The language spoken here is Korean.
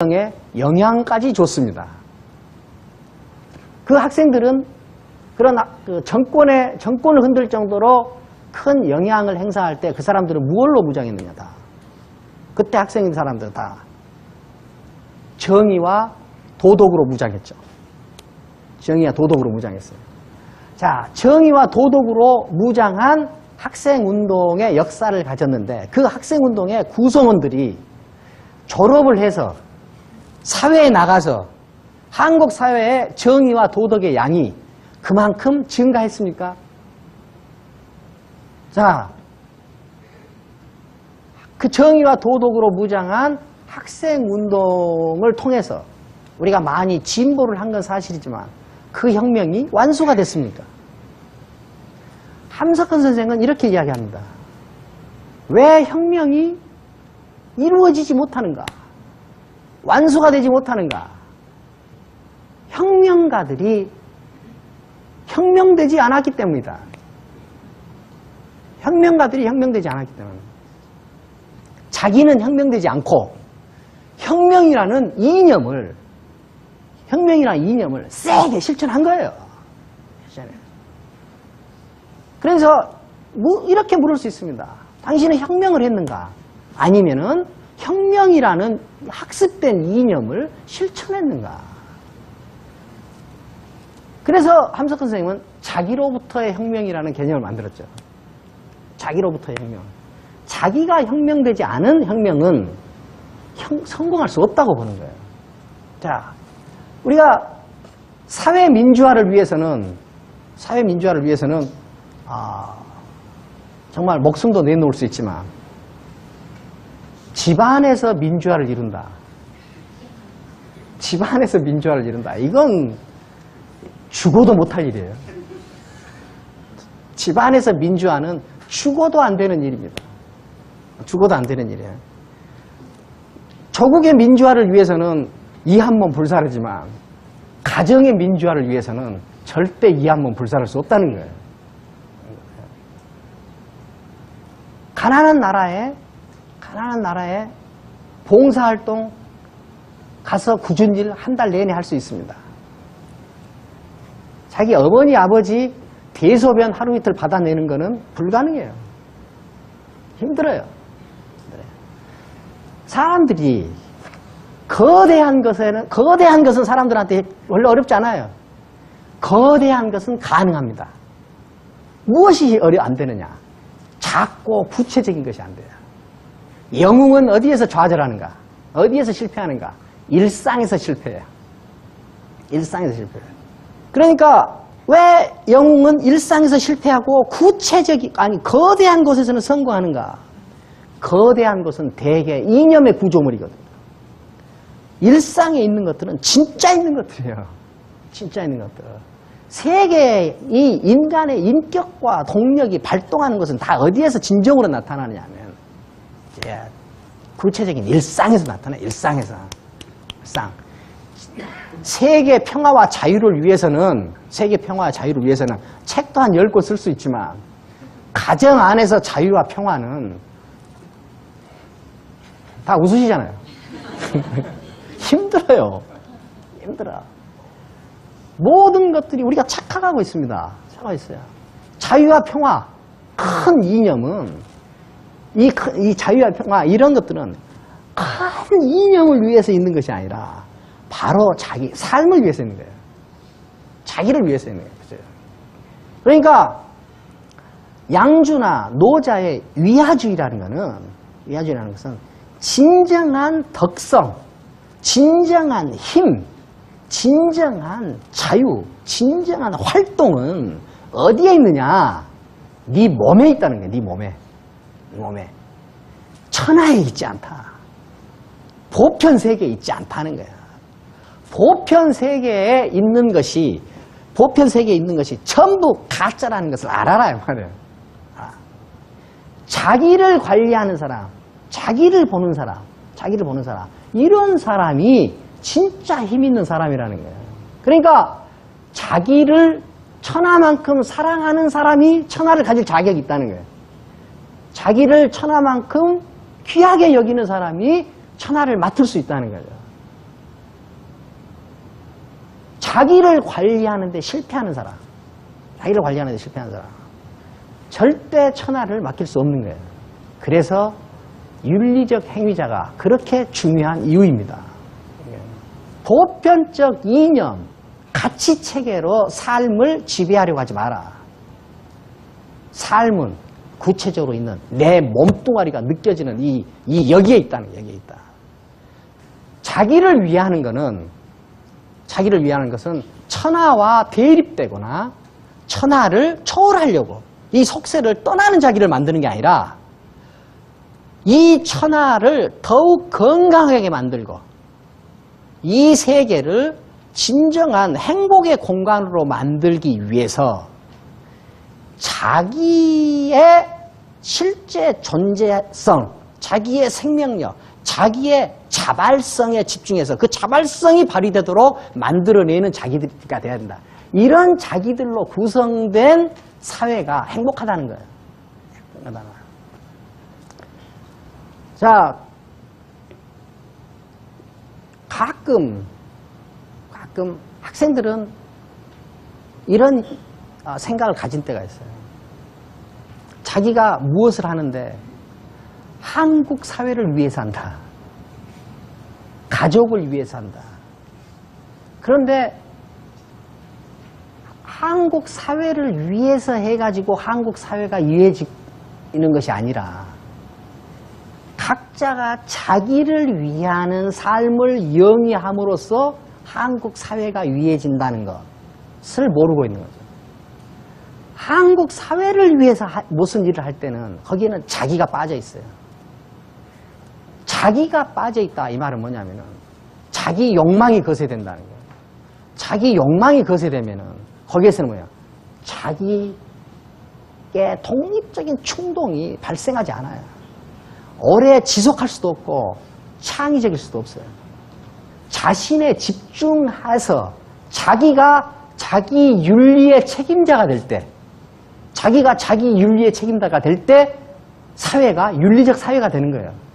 에 영향까지 줬습니다. 그 학생들은 그런 정권을 흔들 정도로 큰 영향을 행사할 때 그 사람들은 무엇로 무장했느냐다. 그때 학생인 사람들은 다 정의와 도덕으로 무장했죠. 정의와 도덕으로 무장했어요. 자, 정의와 도덕으로 무장한 학생운동의 역사를 가졌는데 그 학생운동의 구성원들이 졸업을 해서 사회에 나가서 한국 사회의 정의와 도덕의 양이 그만큼 증가했습니까? 자, 그 정의와 도덕으로 무장한 학생운동을 통해서 우리가 많이 진보를 한 건 사실이지만 그 혁명이 완수가 됐습니까? 함석헌 선생은 이렇게 이야기합니다. 왜 혁명이 이루어지지 못하는가? 완수가 되지 못하는가? 혁명가들이 혁명되지 않았기 때문이다. 혁명가들이 혁명되지 않았기 때문에 자기는 혁명되지 않고 혁명이라는 이념을 세게 실천한 거예요. 그래서 이렇게 물을 수 있습니다. 당신은 혁명을 했는가? 아니면은 혁명이라는 학습된 이념을 실천했는가? 그래서 함석헌 선생님은 자기로부터의 혁명이라는 개념을 만들었죠. 자기로부터의 혁명. 자기가 혁명되지 않은 혁명은 성공할 수 없다고 보는 거예요. 자, 우리가 사회민주화를 위해서는 정말 목숨도 내놓을 수 있지만 집안에서 민주화를 이룬다. 집안에서 민주화를 이룬다. 이건 죽어도 못할 일이에요. 집안에서 민주화는 죽어도 안 되는 일입니다. 죽어도 안 되는 일이에요. 조국의 민주화를 위해서는 이한몸 불사르지만 가정의 민주화를 위해서는 절대 이한몸 불사를 수 없다는 거예요. 가난한 나라에 봉사활동 가서 굳은 일 한 달 내내 할 수 있습니다. 자기 어머니, 아버지 대소변 하루 이틀 받아내는 거는 불가능해요. 힘들어요. 사람들이 거대한 것은 사람들한테 원래 어렵지 않아요. 거대한 것은 가능합니다. 무엇이 안 되느냐? 작고 구체적인 것이 안 돼요. 영웅은 어디에서 좌절하는가? 어디에서 실패하는가? 일상에서 실패해요. 일상에서 실패해요. 그러니까 왜 영웅은 일상에서 실패하고 거대한 곳에서는 성공하는가? 거대한 것은 대개 이념의 구조물이거든요. 일상에 있는 것들은 진짜 있는 것들이에요. 진짜 있는 것들. 세계의 이 인간의 인격과 동력이 발동하는 것은 다 어디에서 진정으로 나타나느냐 하면 구체적인 일상에서 나타나요. 일상. 세계 평화와 자유를 위해서는 책도 한 10권 쓸 수 있지만 가정 안에서 자유와 평화는 다 웃으시잖아요. 힘들어요. 모든 것들이 우리가 착각하고 있습니다. 착각하고 있어요. 자유와 평화, 큰 이념은 이 자유와 평화 이런 것들은 큰 이념을 위해서 있는 것이 아니라 바로 자기 삶을 위해서 있는 거예요. 자기를 위해서 있는 거예요. 그러니까 양주나 노자의 위하주의라는 것은 진정한 덕성, 진정한 힘, 진정한 자유, 진정한 활동은 어디에 있느냐? 네 몸에 있다는 거예요. 네 몸에. 천하에 있지 않다. 보편 세계에 있지 않다는 거야. 보편 세계에 있는 것이 전부 가짜라는 것을 알아라 말이에요. 자기를 관리하는 사람, 자기를 보는 사람, 이런 사람이 진짜 힘 있는 사람이라는 거예요. 그러니까 자기를 천하만큼 사랑하는 사람이 천하를 가질 자격이 있다는 거예요. 자기를 천하만큼 귀하게 여기는 사람이 천하를 맡을 수 있다는 거죠. 자기를 관리하는데 실패하는 사람, 자기를 관리하는데 실패하는 사람, 절대 천하를 맡길 수 없는 거예요. 그래서 윤리적 행위자가 그렇게 중요한 이유입니다. 보편적 이념, 가치체계로 삶을 지배하려고 하지 마라. 삶은 구체적으로 있는 내 몸뚱아리가 느껴지는 여기에 있다는 거예요. 여기에 있다. 자기를 위하는 것은 천하와 대립되거나 천하를 초월하려고 이 속세를 떠나는 자기를 만드는 게 아니라 이 천하를 더욱 건강하게 만들고 이 세계를 진정한 행복의 공간으로 만들기 위해서 자기의 실제 존재성, 자기의 생명력, 자기의 자발성에 집중해서 그 자발성이 발휘되도록 만들어내는 자기가 돼야 된다. 이런 자기들로 구성된 사회가 행복하다는 거예요. 행복하다는 거예요. 자, 가끔 학생들은 이런 생각을 가진 때가 있어요. 자기가 무엇을 하는데 한국 사회를 위해서 한다. 가족을 위해서 한다. 그런데 한국 사회를 위해서 해가지고 한국 사회가 유해지는 것이 아니라 각자가 자기를 위하는 삶을 영위함으로써 한국 사회가 유해진다는 것을 모르고 있는 거죠. 한국 사회를 위해서 무슨 일을 할 때는 거기에는 자기가 빠져 있어요. 자기가 빠져 있다 이 말은 뭐냐면은 자기 욕망이 거세된다는 거예요. 자기 욕망이 거세되면은 거기에서는 뭐예요? 자기의 독립적인 충동이 발생하지 않아요. 오래 지속할 수도 없고 창의적일 수도 없어요. 자신에 집중해서 자기가 자기 윤리의 책임자가 될 때, 자기가 자기 윤리의 책임자가 될 때 사회가 윤리적 사회가 되는 거예요.